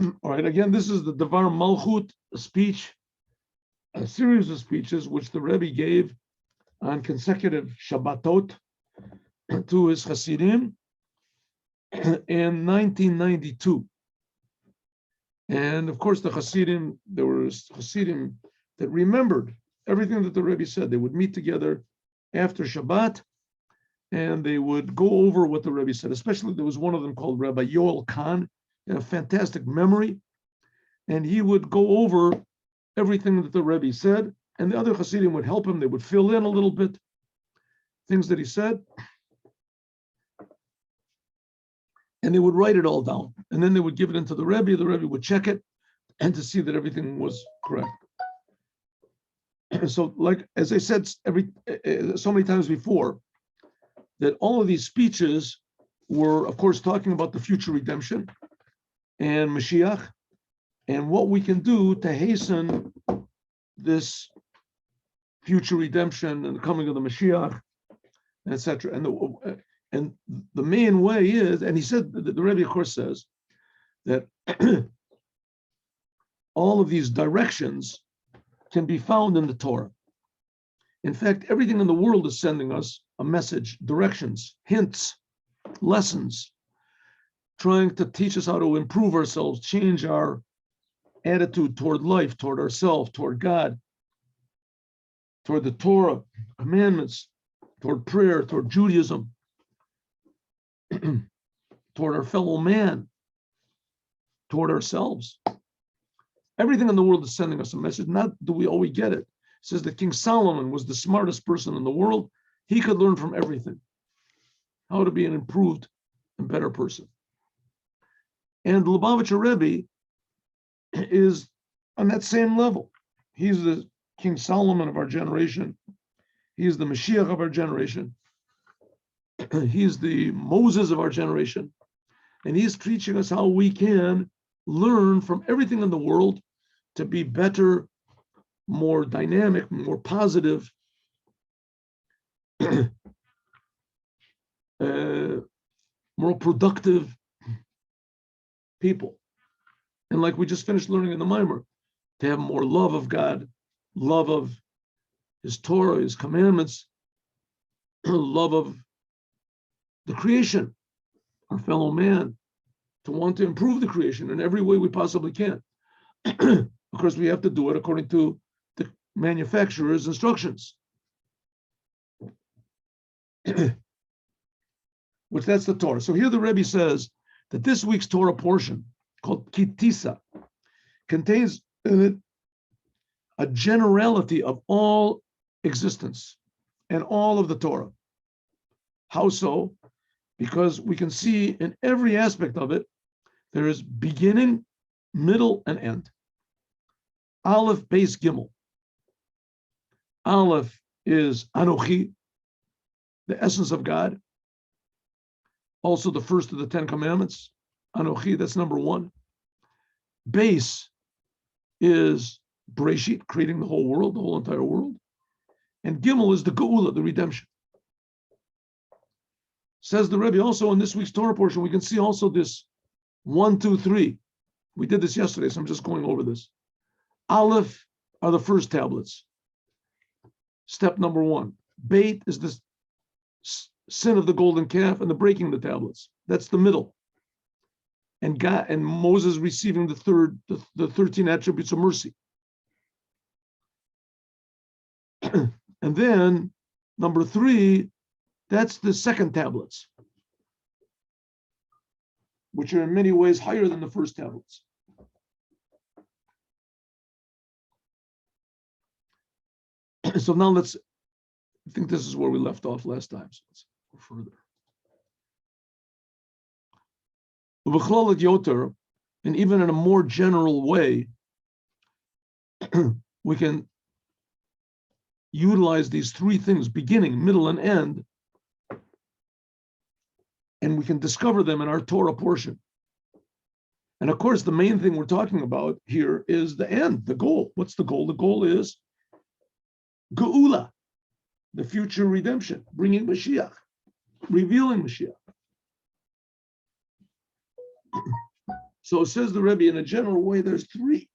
All right, again, this is the Dvar Malchut speech, a series of speeches which the Rebbe gave on consecutive Shabbatot to his Hasidim in 1992. And of course, there were Hasidim that remembered everything that the Rebbe said. They would meet together after Shabbat and they would go over what the Rebbe said. Especially, there was one of them called Rabbi Yoel Khan, a fantastic memory. And he would go over everything that the Rebbe said, and the other Hasidim would help him. They would fill in a little bit, things that he said, and they would write it all down. And then they would give it into the Rebbe would check it, and to see that everything was correct. So, like, as I said so many times before, that all of these speeches were, of course, talking about the future redemption and Moshiach, and what we can do to hasten this future redemption and the coming of the Mashiach, etc. And the main way is, and he said, the Rebbe of course says that all of these directions can be found in the Torah. In fact, everything in the world is sending us a message, directions, hints, lessons, trying to teach us how to improve ourselves, change our attitude toward life, toward ourselves, toward God, toward the Torah, commandments, toward prayer, toward Judaism, toward our fellow man, toward ourselves. Everything in the world is sending us a message. Not do we always get it. It says that King Solomon was the smartest person in the world. He could learn from everything, how to be an improved and better person. And the Lubavitcher Rebbe is on that same level. He's the King Solomon of our generation. He's the Mashiach of our generation. He's the Moses of our generation. And he's teaching us how we can learn from everything in the world to be better, more dynamic, more positive, more productive people. And like we just finished learning in the Mimer, to have more love of God, love of his Torah, his commandments, love of the creation, our fellow man, to want to improve the creation in every way we possibly can. Of course, we have to do it according to the manufacturer's instructions. Which that's the Torah. So here the Rebbe says that this week's Torah portion, called Kitisa, contains in it a generality of all existence and all of the Torah. How so? Because we can see in every aspect of it, there is beginning, middle, and end. Aleph, Beis, Gimel. Aleph is Anochi, the essence of God. Also the first of the 10 commandments. Anochi, that's number 1. Beis is Bereshit, creating the whole world, the whole entire world. And Gimel is the Geula, the redemption. Says the Rebbe also in this week's Torah portion, we can see also this 1, 2, 3. We did this yesterday, so I'm just going over this. Aleph are the first tablets. Step number 1. Beit is the sin of the golden calf and the breaking the tablets. That's the middle. And God and Moses receiving the 13 attributes of mercy. And then number 3, that's the second tablets, which are in many ways higher than the first tablets. So now I think this is where we left off last time. So let's go further. Ubechlal yoter, and even in a more general way, we can utilize these 3 things, beginning, middle, and end, and we can discover them in our Torah portion. And of course, the main thing we're talking about here is the end, the goal. What's the goal? The goal is Geula, the future redemption, bringing Mashiach, revealing Mashiach. So it says the Rebbe, in a general way, there's three.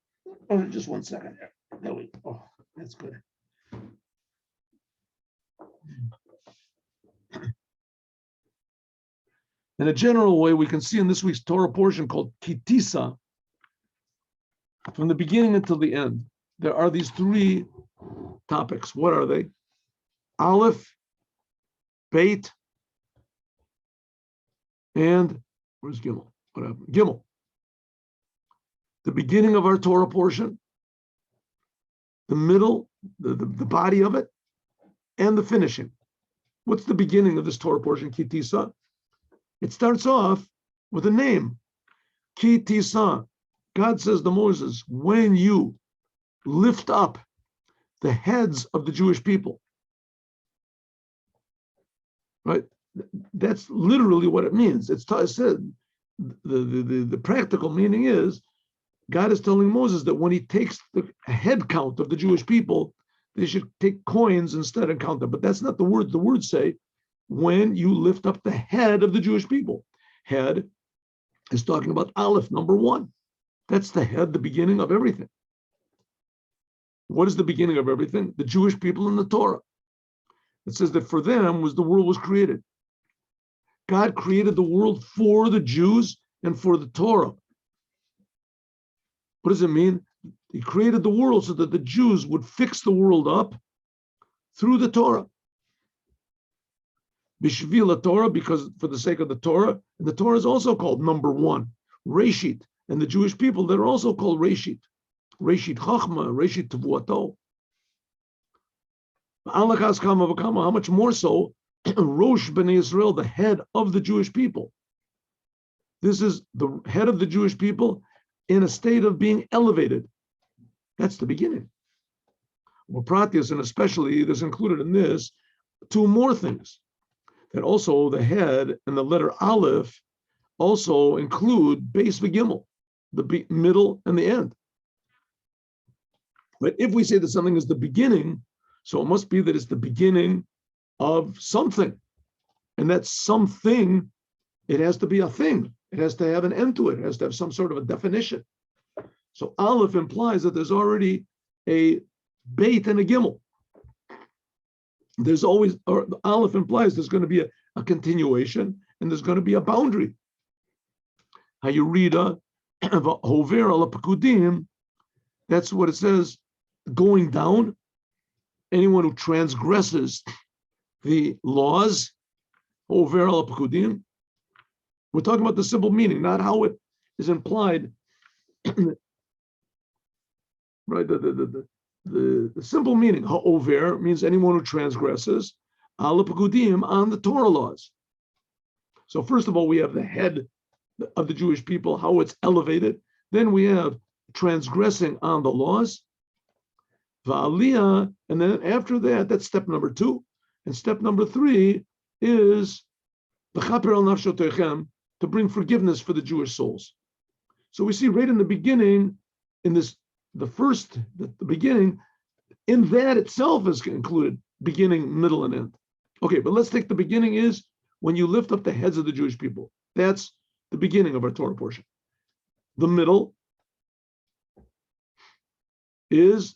Oh, just 1 second there. There we go. Oh, that's good. In a general way, we can see in this week's Torah portion called Kitisa, from the beginning until the end, there are these three topics. What are they? Aleph, Beit, and where's Gimel? What happened? Gimel. The beginning of our Torah portion, the middle, the body of it, and the finishing. What's the beginning of this Torah portion, Kitisa? It starts off with a name, Kitisa. God says to Moses, when you lift up the heads of the Jewish people, right? That's literally what it means. It said the practical meaning is God is telling Moses that when he takes the head count of the Jewish people, they should take coins instead and count them. But that's not the word. The words say, when you lift up the head of the Jewish people. Head is talking about Aleph, number one. That's the head, the beginning of everything. What is the beginning of everything? The Jewish people in the Torah. It says that for them the world was created. God created the world for the Jews and for the Torah. What does it mean? He created the world so that the Jews would fix the world up through the Torah. Bishvil Torah, because for the sake of the Torah, and the Torah is also called number one, Reshit, and the Jewish people, they're also called Reshit. Reshit Chachma, Reshit Tevuato. How much more so, Rosh Bnei Israel, the head of the Jewish people. This is the head of the Jewish people in a state of being elevated. That's the beginning. Well, Pratius, and especially there's included in this two more things. That also the head and the letter Aleph also include Beis V'Gimel, the middle and the end. But if we say that something is the beginning, so it must be that it's the beginning of something. And that something, it has to be a thing. It has to have an end to it. It has to have some sort of a definition. So Aleph implies that there's already a Beit and a Gimel. There's always, or the Aleph implies there's going to be a continuation and there's going to be a boundary. How you read Hover ala Pakudim, that's what it says, going down. Anyone who transgresses the laws, Hover ala Pakudim. We're talking about the simple meaning, not how it is implied. Right, the simple meaning, ha'over, means anyone who transgresses, ala pakudim, on the Torah laws. So first of all, we have the head of the Jewish people, how it's elevated. Then we have transgressing on the laws. Va'aliyah, and then after that, that's step number 2. And step number 3 is l'chaper al nafshotechem, to bring forgiveness for the Jewish souls. So we see right in the beginning, in this, the beginning, in that itself is included beginning, middle, and end. Okay, but let's take the beginning is when you lift up the heads of the Jewish people. That's the beginning of our Torah portion. The middle is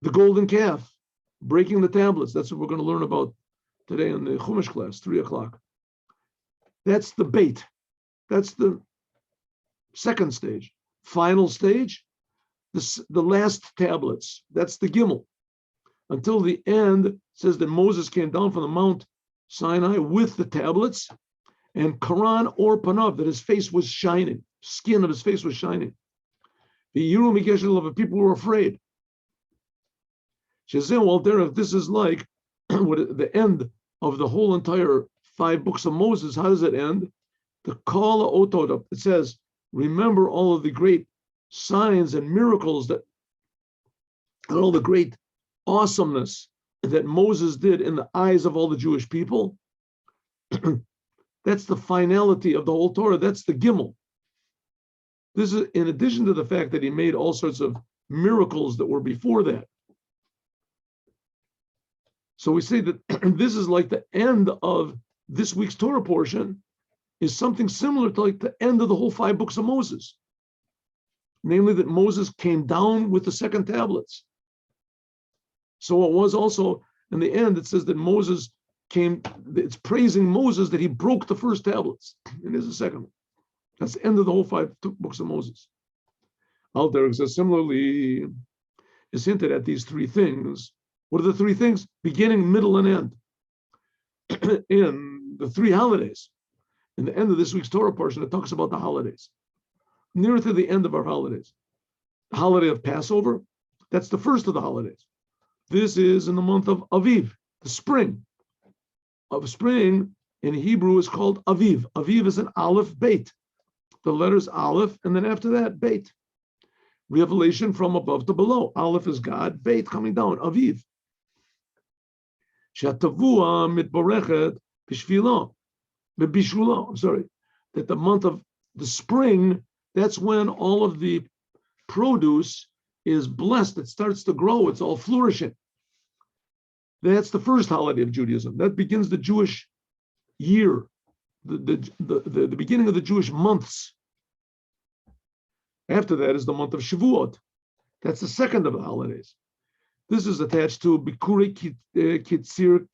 the golden calf, breaking the tablets. That's what we're going to learn about today in the Chumash class, 3 o'clock. That's the bait. That's the second stage. Final stage, the last tablets. That's the Gimel. Until the end, says that Moses came down from the Mount Sinai with the tablets, and Quran or Panav, that his face was shining, skin of his face was shining. The Yiru Mikeshel of people were afraid. Shazim Walter, this is like the end of the whole entire 5 books of Moses. How does it end? The Kala Otod. It says, remember all of the great signs and miracles and all the great awesomeness that Moses did in the eyes of all the Jewish people. That's the finality of the whole Torah. That's the Gimel. This is in addition to the fact that he made all sorts of miracles that were before that. So we say that this is like the end of this week's Torah portion, is something similar to like the end of the whole 5 books of Moses. Namely that Moses came down with the second tablets. So it was also, in the end, it says that Moses came, it's praising Moses that he broke the first tablets. And there's a second one. That's the end of the whole 5 books of Moses. Alter says, similarly, is hinted at these 3 things. What are the 3 things? Beginning, middle, and end. In the 3 holidays. In the end of this week's Torah portion, it talks about the holidays. Nearer to the end of our holidays. The holiday of Passover, that's the first of the holidays. This is in the month of Aviv, the spring. Of spring in Hebrew is called Aviv. Aviv is an Aleph Beit. The letters Aleph, and then after that, Beit. Revelation from above to below. Aleph is God, Beit coming down, Aviv. Shatavua mitborechet bishvilo, bishvilo. I'm sorry, that the month of the spring, that's when all of the produce is blessed. It starts to grow. It's all flourishing. That's the first holiday of Judaism. That begins the Jewish year, the beginning of the Jewish months. After that is the month of Shavuot. That's the second of the holidays. This is attached to Bikuri Katsir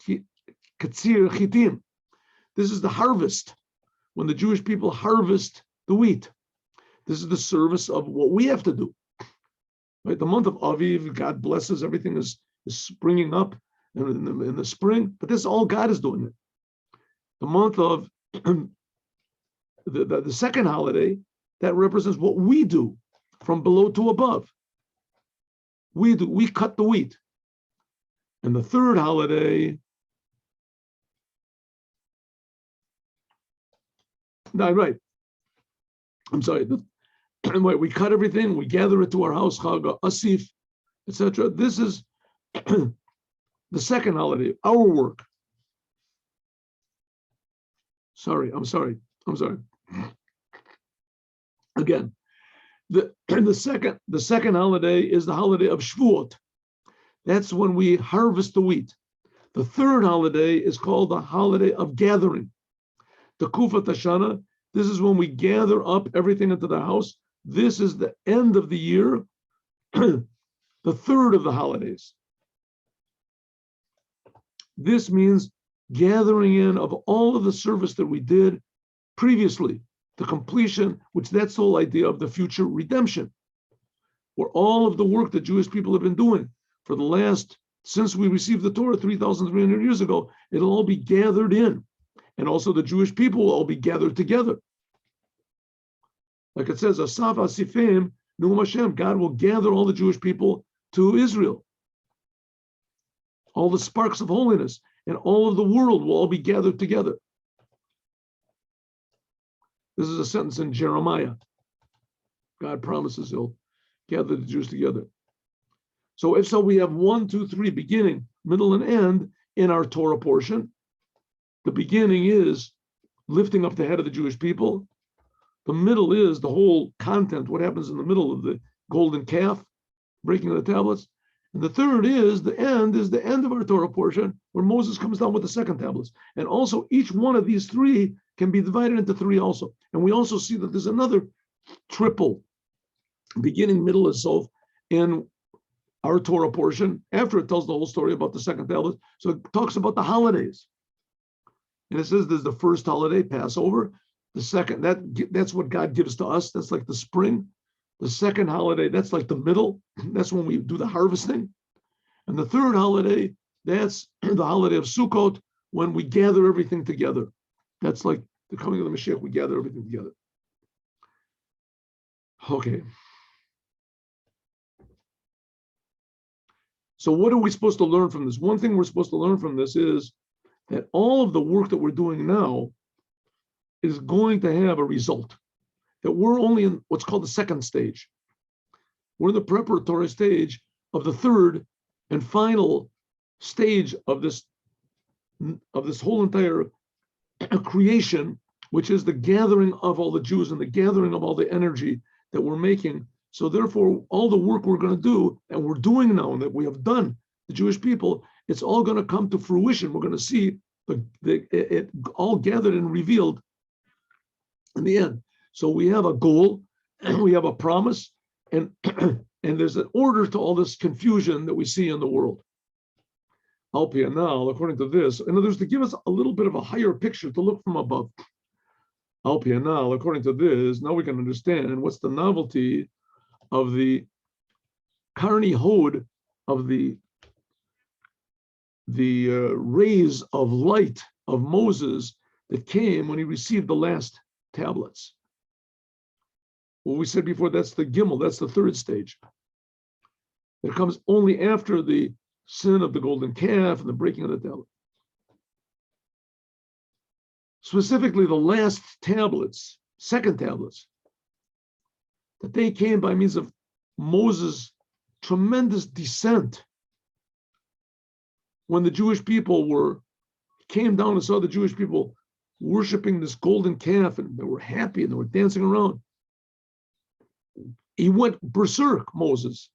Chitim. This is the harvest, when the Jewish people harvest the wheat. This is the service of what we have to do. Right? The month of Aviv, God blesses, everything is springing up in the spring, but this is all God is doing it. The month of the second holiday, that represents what we do from below to above. We cut the wheat. And the third holiday, no, right. I'm sorry. We cut everything, we gather it to our house, Chag, Asif, etc. This is the second holiday, our work. I'm sorry. Again, the second holiday is the holiday of Shavuot. That's when we harvest the wheat. The third holiday is called the holiday of gathering. The Kufat Hashana, this is when we gather up everything into the house. This is the end of the year, the third of the holidays. This means gathering in of all of the service that we did previously, the completion, which that's the whole idea of the future redemption, where all of the work that Jewish people have been doing for the last, since we received the Torah 3,300 years ago, it'll all be gathered in. And also the Jewish people will all be gathered together. Like it says, Asaf Asifim, Nu'um Hashem, God will gather all the Jewish people to Israel. All the sparks of holiness and all of the world will all be gathered together. This is a sentence in Jeremiah. God promises he'll gather the Jews together. So if so, we have 1, 2, 3, beginning, middle, and end in our Torah portion. The beginning is lifting up the head of the Jewish people. The middle is the whole content, what happens in the middle of the golden calf, breaking of the tablets. And the third is the end of our Torah portion, where Moses comes down with the second tablets. And also each one of these 3 can be divided into 3 also. And we also see that there's another triple, beginning, middle, and sof, in our Torah portion, after it tells the whole story about the second tablet. So it talks about the holidays. And it says there's the first holiday, Passover. The second, that's what God gives to us. That's like the spring. The second holiday, that's like the middle. That's when we do the harvesting. And the third holiday, that's the holiday of Sukkot, when we gather everything together. That's like the coming of the Moshiach, we gather everything together. Okay. So what are we supposed to learn from this? One thing we're supposed to learn from this is that all of the work that we're doing now is going to have a result. That we're only in what's called the second stage. We're in the preparatory stage of the third and final stage of this whole entire creation, which is the gathering of all the Jews and the gathering of all the energy that we're making. So therefore, all the work we're going to do, and we're doing now, and that we have done, the Jewish people, it's all going to come to fruition. We're going to see it all gathered and revealed in the end. So we have a goal, and we have a promise, and and there's an order to all this confusion that we see in the world. Alpia now, according to this, in other words, to give us a little bit of a higher picture to look from above. Alpia now, according to this, now we can understand what's the novelty of the Karni Hod of the rays of light of Moses that came when he received the last tablets. What we said before, that's the Gimel, that's the third stage. It comes only after the sin of the golden calf and the breaking of the tablet. Specifically, the last tablets, second tablets, that they came by means of Moses' tremendous descent. When the Jewish people came down and saw the Jewish people worshiping this golden calf, and they were happy and they were dancing around. He went berserk, Moses.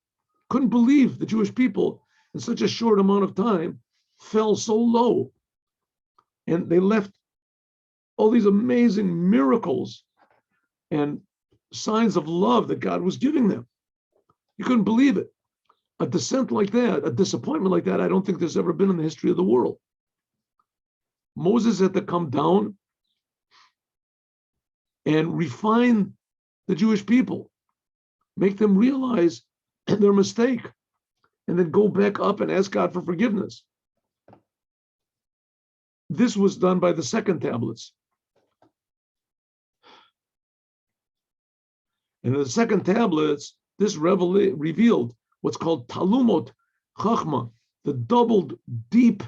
Couldn't believe the Jewish people in such a short amount of time fell so low. And they left all these amazing miracles and signs of love that God was giving them. You couldn't believe it. A descent like that, a disappointment like that, I don't think there's ever been in the history of the world. Moses had to come down and refine the Jewish people, make them realize their mistake, and then go back up and ask God for forgiveness. This was done by the second tablets. And in the second tablets, this revealed what's called Talumot Chachma, the doubled deep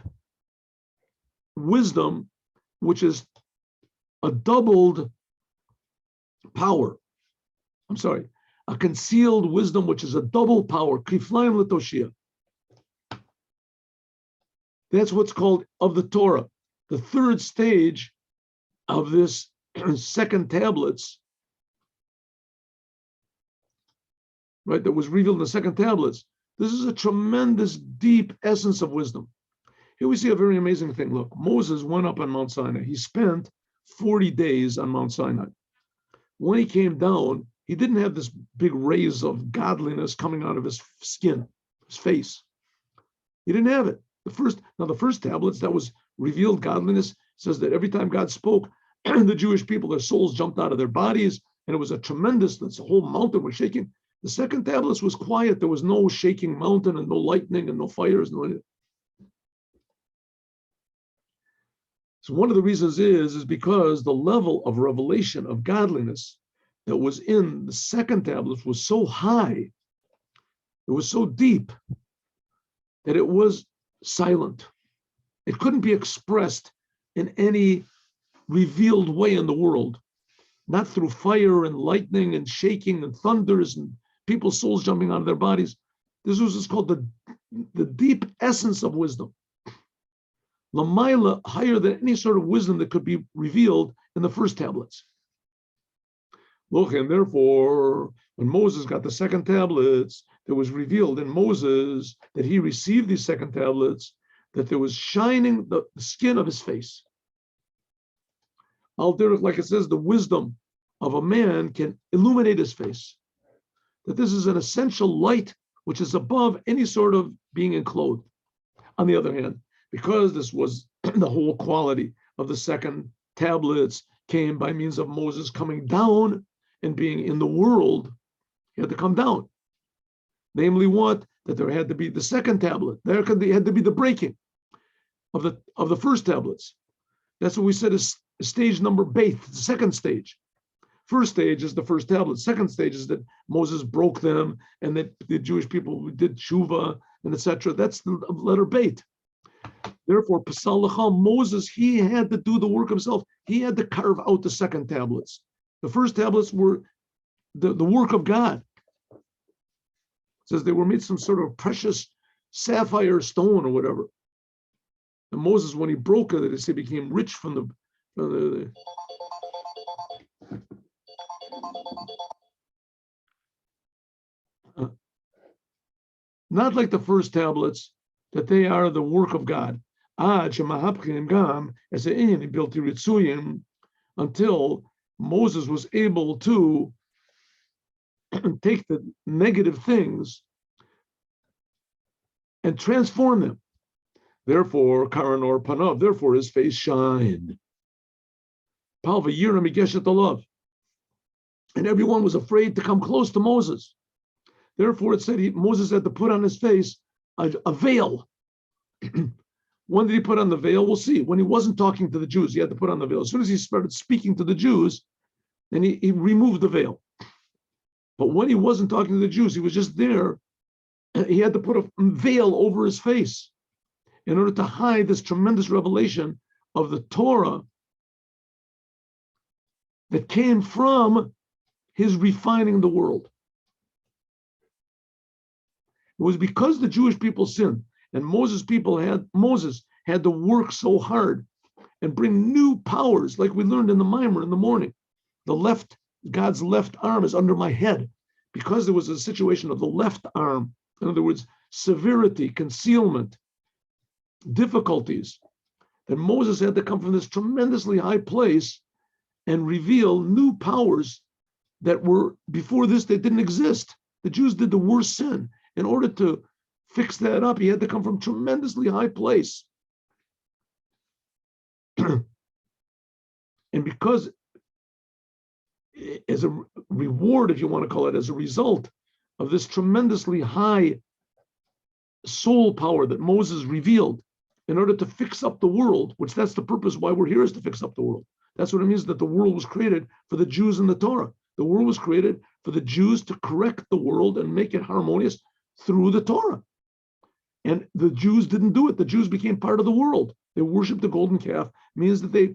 wisdom, which is a doubled power. I'm sorry, a concealed wisdom, which is a double power. Kiflaim Latoshia. That's what's called of the Torah. The third stage of this second tablets, right, that was revealed in the second tablets. This is a tremendous, deep essence of wisdom. Here we see a very amazing thing. Look, Moses went up on Mount Sinai. He spent 40 days on Mount Sinai. When he came down, he didn't have this big rays of godliness coming out of his skin, his face. He didn't have it. The first tablets, that was revealed godliness, says that every time God spoke, the Jewish people, their souls jumped out of their bodies, and it was a tremendous, the whole mountain was shaking. The second tablets was quiet. There was no shaking mountain and no lightning and no fires. So one of the reasons is because the level of revelation of godliness that was in the second tablets was so high, it was so deep, that it was silent. It couldn't be expressed in any revealed way in the world, not through fire and lightning and shaking and thunders and people's souls jumping out of their bodies. This was just called the deep essence of wisdom. Lamaila, higher than any sort of wisdom that could be revealed in the first tablets. Look, and therefore, when Moses got the second tablets, there was revealed in Moses that he received these second tablets, that there was shining the skin of his face. Like it says, the wisdom of a man can illuminate his face. That this is an essential light which is above any sort of being enclosed. On the other hand, because this was the whole quality of the second tablets came by means of Moses coming down and being in the world, he had to come down. Namely what? That there had to be the second tablet. There had to be the breaking of the first tablets. That's what we said is stage number bait, the second stage. First stage is the first tablet. Second stage is that Moses broke them and that the Jewish people did tshuva and etc. That's the letter bait. Therefore, Pasal Lachal, Moses, he had to do the work himself. He had to carve out the second tablets. The first tablets were the work of God. It says they were made some sort of precious sapphire stone or whatever. And Moses, when he broke it, he became rich from the not like the first tablets, that they are the work of God. Until Moses was able to take the negative things and transform them. Therefore, Karan or Panav, therefore his face shined. Palva Yiram Igeshet Alav. And everyone was afraid to come close to Moses. Therefore, it said Moses had to put on his face a veil. When did he put on the veil? We'll see. When he wasn't talking to the Jews, he had to put on the veil. As soon as he started speaking to the Jews, then he removed the veil. But when he wasn't talking to the Jews, he was just there. He had to put a veil over his face in order to hide this tremendous revelation of the Torah that came from his refining the world. It was because the Jewish people sinned and Moses had to work so hard and bring new powers, like we learned in the Mimer in the morning. God's left arm is under my head, because there was a situation of the left arm. In other words, severity, concealment, difficulties. That Moses had to come from this tremendously high place and reveal new powers that were, before this, they didn't exist. The Jews did the worst sin. In order to fix that up, he had to come from tremendously high place. And because, as a reward, if you want to call it, as a result of this tremendously high soul power that Moses revealed in order to fix up the world, which that's the purpose why we're here, is to fix up the world. That's what it means that the world was created for the Jews and the Torah. The world was created for the Jews to correct the world and make it harmonious through the Torah. And the Jews didn't do it. The Jews became part of the world. They worshiped the golden calf, means that they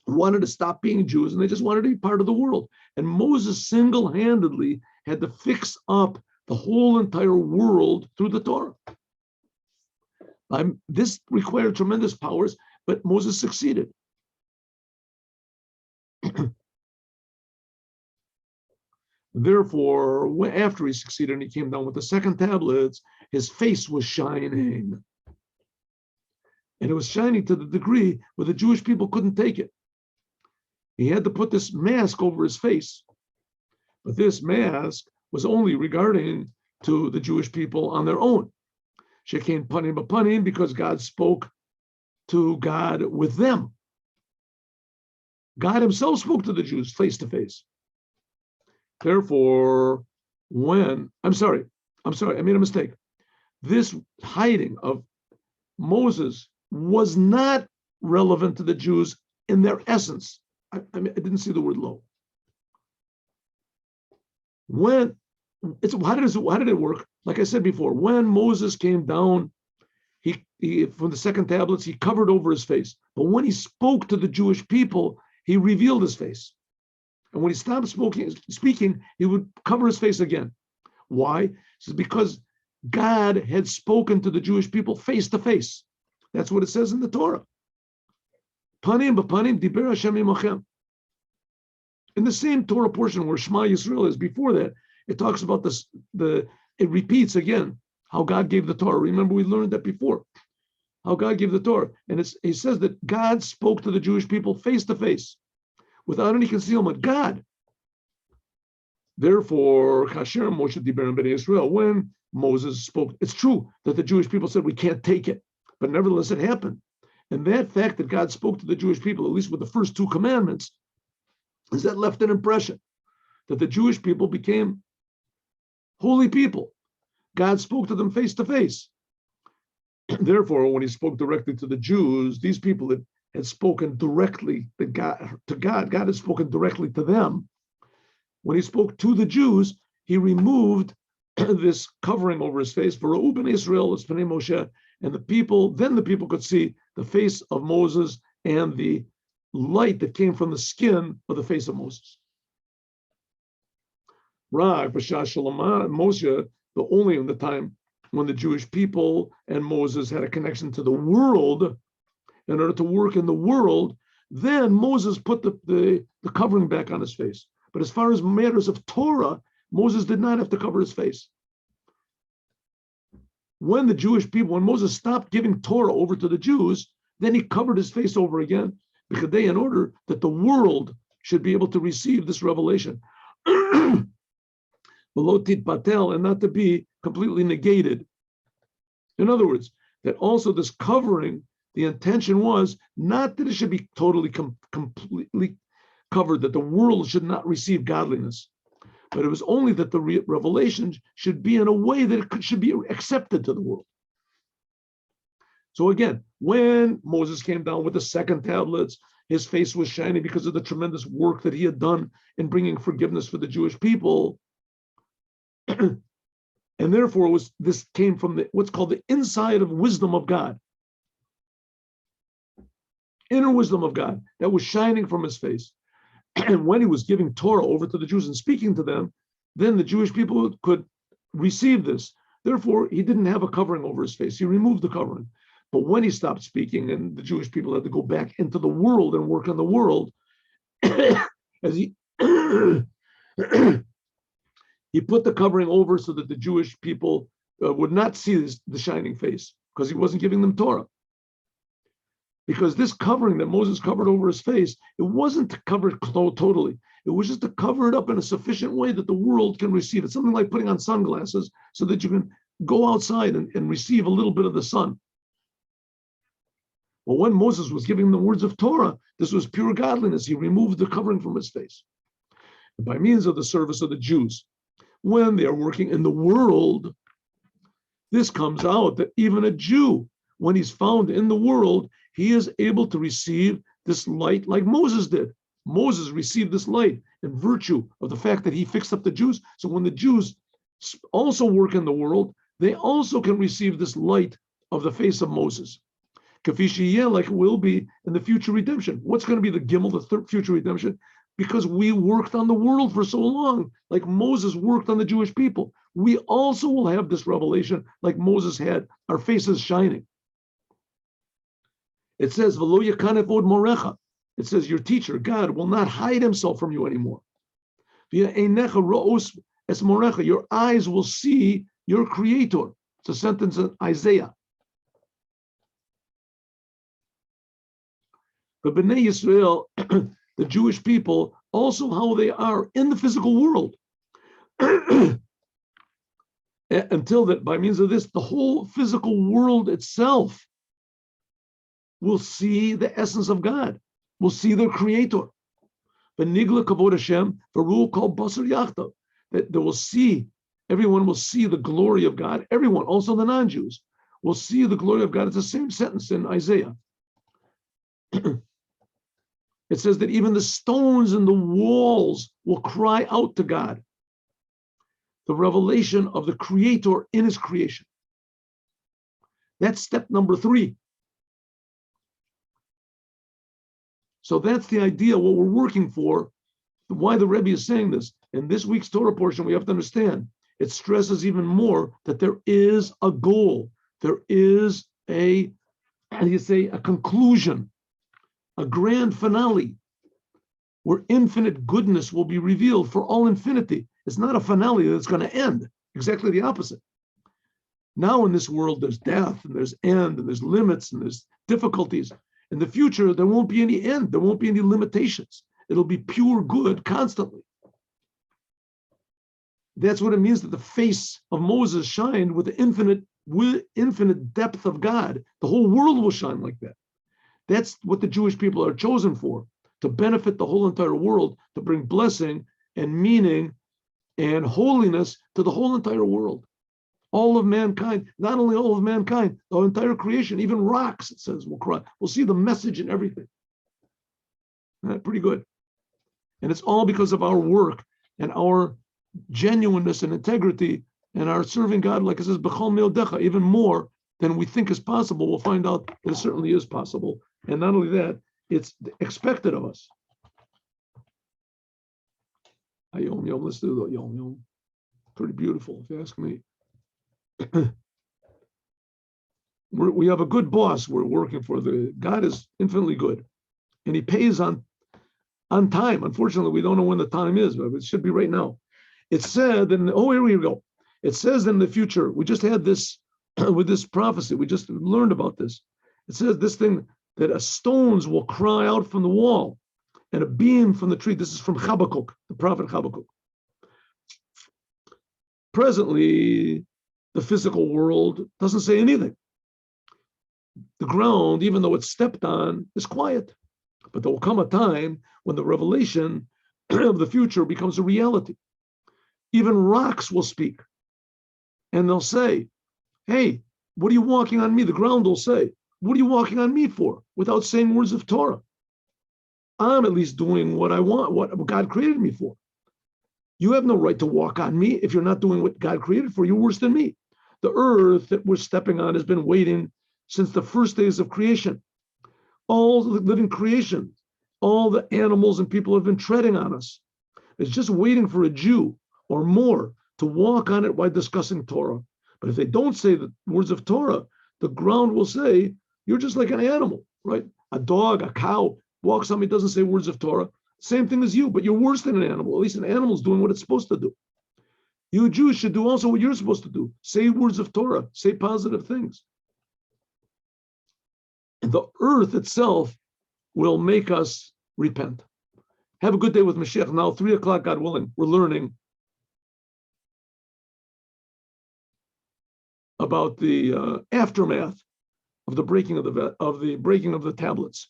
wanted to stop being Jews and they just wanted to be part of the world. And Moses single-handedly had to fix up the whole entire world through the Torah. This required tremendous powers, but Moses succeeded. Therefore, after he succeeded and he came down with the second tablets, his face was shining. And it was shining to the degree where the Jewish people couldn't take it. He had to put this mask over his face. But this mask was only regarding to the Jewish people on their own. Shekain panim b'panim, because God spoke to God with them. God himself spoke to the Jews face to face. Therefore, I'm sorry, I made a mistake. This hiding of Moses was not relevant to the Jews in their essence. I didn't see the word lo. How did it work? Like I said before, when Moses came down, he from the second tablets, he covered over his face. But when he spoke to the Jewish people, he revealed his face. And when he stopped speaking, he would cover his face again. Why? It's because God had spoken to the Jewish people face to face. That's what it says in the Torah. Panim b'panim diber Hashem imachem. In the same Torah portion where Shema Yisrael is, before that, it talks about this. It repeats again how God gave the Torah. Remember, we learned that before. How God gave the Torah, and it says that God spoke to the Jewish people face to face, without any concealment. God. Therefore, Kasher Moshe Diber Bnei Israel, when Moses spoke, it's true that the Jewish people said we can't take it, but nevertheless it happened. And that fact that God spoke to the Jewish people, at least with the first two commandments, is that left an impression that the Jewish people became holy people. God spoke to them face to face. Therefore, when he spoke directly to the Jews, these people had spoken directly to God. God had spoken directly to them. When he spoke to the Jews, he removed this covering over his face. For Reuben Israel is Pnei Moshe, and then the people could see the face of Moses and the light that came from the skin of the face of Moses. Moshe, but only in the time when the Jewish people and Moses had a connection to the world, in order to work in the world, then Moses put the covering back on his face. But as far as matters of Torah, Moses did not have to cover his face. When Moses stopped giving Torah over to the Jews, then he covered his face over again, in order that the world should be able to receive this revelation. Velotit patel, and not to be completely negated. In other words, that also this covering, the intention was not that it should be totally completely covered, that the world should not receive godliness, but it was only that the revelation should be in a way that it should be accepted to the world. So again, when Moses came down with the second tablets, his face was shining because of the tremendous work that he had done in bringing forgiveness for the Jewish people. And therefore, this came from what's called the inside of wisdom of God. Inner wisdom of God that was shining from his face. And when he was giving Torah over to the Jews and speaking to them, then the Jewish people could receive this. Therefore, he didn't have a covering over his face. He removed the covering. But when he stopped speaking and the Jewish people had to go back into the world and work on the world, as he he put the covering over so that the Jewish people would not see the shining face, because he wasn't giving them Torah. Because this covering that Moses covered over his face, it wasn't to cover it totally. It was just to cover it up in a sufficient way that the world can receive it. Something like putting on sunglasses so that you can go outside and receive a little bit of the sun. Well, when Moses was giving the words of Torah, this was pure godliness. He removed the covering from his face. And by means of the service of the Jews, when they are working in the world, this comes out that even a Jew, when he's found in the world, he is able to receive this light like Moses did. Moses received this light in virtue of the fact that he fixed up the Jews. So when the Jews also work in the world, they also can receive this light of the face of Moses. Kafishiyeh, like it will be in the future redemption. What's going to be the gimel, the third future redemption? Because we worked on the world for so long, like Moses worked on the Jewish people. We also will have this revelation like Moses had, our faces shining. It says, V'lo yakanef od morecha. It says, your teacher, God, will not hide himself from you anymore. Your eyes will see your creator. It's a sentence in Isaiah. But Bnei Yisrael, the Jewish people, also how they are in the physical world. Until that, by means of this, the whole physical world itself will see the essence of God, will see their creator. Benigla kavod Hashem, the rule called basar yachta, that they will see, everyone will see the glory of God. Everyone, also the non-Jews, will see the glory of God. It's the same sentence in Isaiah. It says that even the stones and the walls will cry out to God. The revelation of the Creator in His creation. That's step number 3. So that's the idea, what we're working for, why the Rebbe is saying this. In this week's Torah portion, we have to understand, it stresses even more that there is a goal. There is a conclusion, a grand finale, where infinite goodness will be revealed for all infinity. It's not a finale that's going to end. Exactly the opposite. Now in this world, there's death, and there's end, and there's limits, and there's difficulties. In the future, there won't be any end. There won't be any limitations. It'll be pure good constantly. That's what it means that the face of Moses shined with the infinite depth of God. The whole world will shine like that. That's what the Jewish people are chosen for, to benefit the whole entire world, to bring blessing and meaning and holiness to the whole entire world. All of mankind, not only all of mankind, the entire creation, even rocks, it says, will cry. We'll see the message in everything. Pretty good. And it's all because of our work and our genuineness and integrity and our serving God, like it says, B'chol me'odecha, even more than we think is possible. We'll find out that it certainly is possible. And not only that, it's expected of us. Yom Yom, let's do the Yom Yom. Pretty beautiful, if you ask me. We have a good boss we're working for. God is infinitely good, and He pays on time. Unfortunately, we don't know when the time is, but it should be right now. It said, here we go. It says in the future. We just had this with this prophecy. We just learned about this. It says this thing that stones will cry out from the wall, and a beam from the tree. This is from Habakkuk, the prophet Habakkuk. Presently, the physical world doesn't say anything. The ground, even though it's stepped on, is quiet. But there will come a time when the revelation of the future becomes a reality. Even rocks will speak. And they'll say, hey, what are you walking on me? The ground will say, what are you walking on me for? Without saying words of Torah. I'm at least doing what I want, what God created me for. You have no right to walk on me if you're not doing what God created for. You're worse than me. The earth that we're stepping on has been waiting since the first days of creation. All the living creation, all the animals and people have been treading on us. It's just waiting for a Jew or more to walk on it while discussing Torah. But if they don't say the words of Torah, the ground will say, you're just like an animal, right? A dog, a cow walks on me, doesn't say words of Torah. Same thing as you, but you're worse than an animal. At least an animal is doing what it's supposed to do. You Jews should do also what you're supposed to do. Say words of Torah, say positive things. And the earth itself will make us repent. Have a good day with Moshiach. Now, 3:00, God willing, we're learning about the aftermath of the breaking of the tablets.